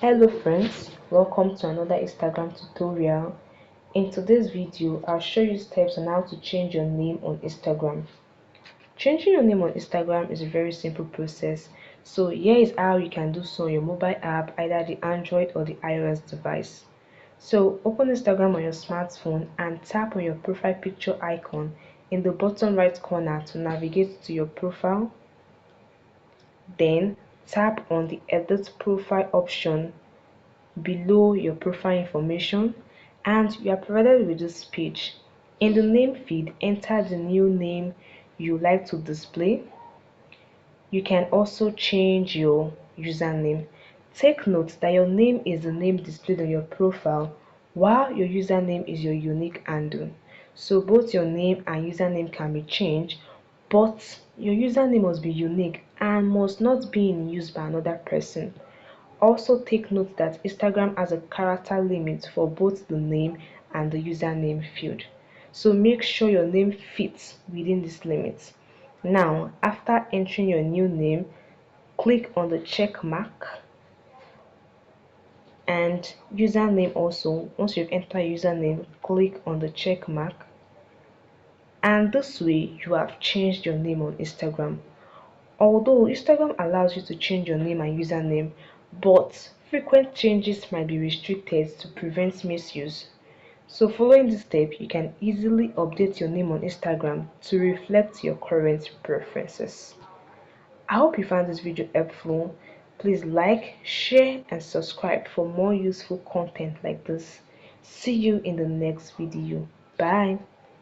Hello friends, welcome to another Instagram tutorial. In today's video, I'll show you steps on how to change your name on Instagram. Changing your name on Instagram is a very simple process. So here is how you can do so on your mobile app, either the Android or the iOS device. So open Instagram on your smartphone and tap on your profile picture icon in the bottom right corner to navigate to your profile. Then tap on the edit profile option below your profile information and you are provided with this page. In the name feed, enter the new name you like to display. You can also change your username. Take note that your name is the name displayed on your profile while your username is your unique handle. So both your name and username can be changed, but your username must be unique and must not be in use by another person. Also take note that Instagram has a character limit for both the name and the username field. So make sure your name fits within this limit. Now, after entering your new name, click on the check mark and username also. Once you've entered username, click on the check mark. And this way, you have changed your name on Instagram. Although Instagram allows you to change your name and username, but frequent changes might be restricted to prevent misuse. So following this step, you can easily update your name on Instagram to reflect your current preferences. I hope you found this video helpful. Please like, share and subscribe for more useful content like this. See you in the next video. Bye.